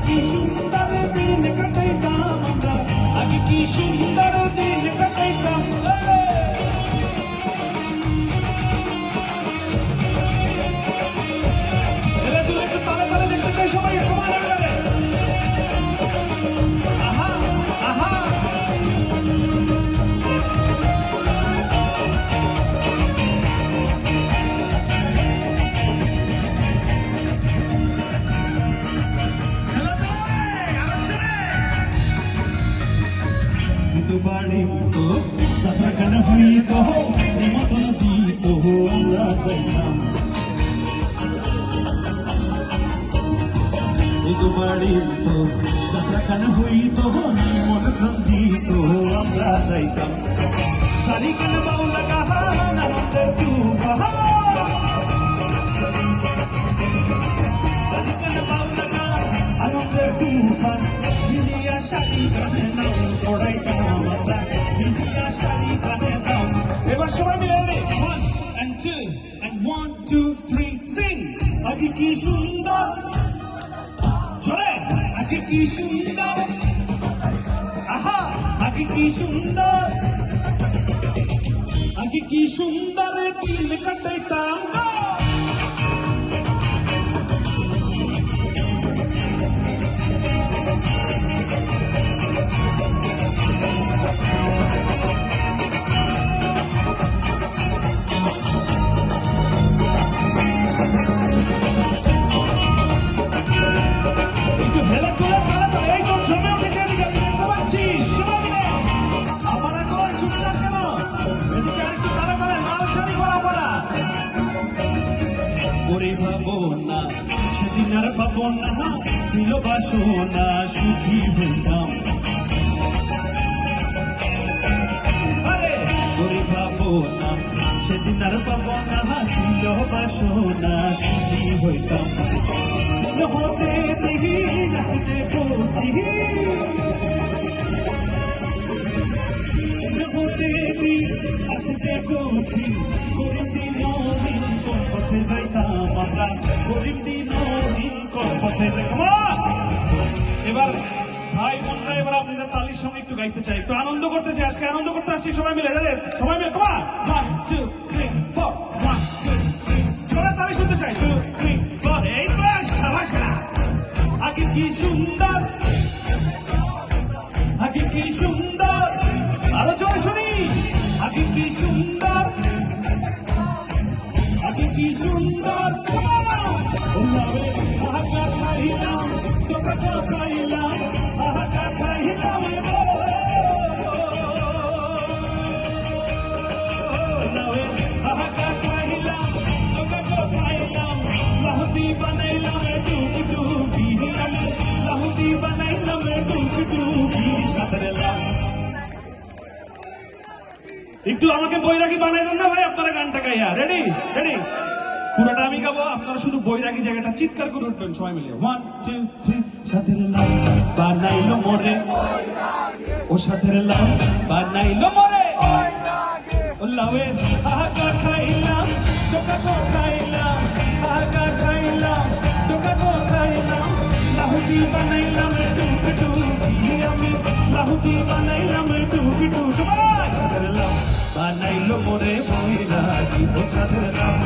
কি সুন্দর দিন কাটাইতাম আমরা, আগে কি সুন্দর দিন কাটাইতাম। এলে তুলে একটু তালে তালে দেখতে চাই সবাই, সমান এবারে। আহা আহা বাড়িতো সাধারণ হইত মতন দিত আমরা যাইতাম, বাড়িতো সাধারণ হইত মতন দিত আমরা যাইতাম। সারি কেন বাউলা গাহান আনন্দের তুফান, সারি কেন বাউলা গান আনন্দের তুফান, মিলিয়া শাড়ি গানে নাম পড়াইতাম আমরা, মিলিয়া শাড়ি গানে নাম। এবার সবাই মিলে রে 1 and 2 and 1 2 3 sing। আগে কি সুন্দর, জোরে আগে কি সুন্দর, আহা আগে কি সুন্দর, আগে কি সুন্দর দিন কাটাইতাম। ওরে ভাবনা সেদিন আর পাবো না, ছিল বাসনা সুখী হইতাম। ওরে ভাবনা সেদিন আর পাবো না, ছিল বাসনা সুখী হইতাম। হতে দেখি আসছে বলছি, হতে দি আসছে বলছি, গরিব দিন কোন পথে যাইতাম আমরা, গরিব দিন কোন পথে যাইতাম। এবার ভাই বোনরা এবার আপনাদের তালির সঙ্গে একটু গাইতে চাই, একটু আনন্দ করতে চাই, আজকে আনন্দ করতে আসছি সবাই মিলে, সবাই মিলে কমান 1 2 3 4 1 2 3 জোরে তালি শুনতে চাই 2 3 4 এই তো শাবাশ। আগে কি সুন্দর, আগে কি সুন্দর, আরো জোরে শুনি। আগে কি সুন্দর, আগে কি সুন্দর, হাহাকার খাইলাম তোকে খাইলাম, হাহাকার খাইলাম হাহাকার খাইলাম তোকে খাইলাম, লাহুতি বানাইলাম ডুবি ডুবি, লাহুতি বানাইলাম ডুবি ডুবি সাঁতরেলাম। একটু আমাকে বৈরাগী বানাই দেন না ভাই আপনারা গানটা গাইয়া। রেডি রেডি, পুরোটা আমি গাবো, আপনারা শুধু বৈরাগী জায়গাটা চিৎকার করে উঠবেন সবাই মিলে 1 2 3 সাথের লাল বানাইলো মোরে, ও সাথের লাল বানাইলো মোরে, ও লাউে হাহাকার খাইলাম টোকা তো খাইলাম, হাহাকার খাইলাম টোকা তো খাইলাম, লাহুতি বানাইলাম ডুবি ডুবি আমি, লাহুতি বানাইলাম ডুবি ডুবি। সবাই সাথের লাল বানাইলো মোরে বৈরাগী, ও সাথের লাল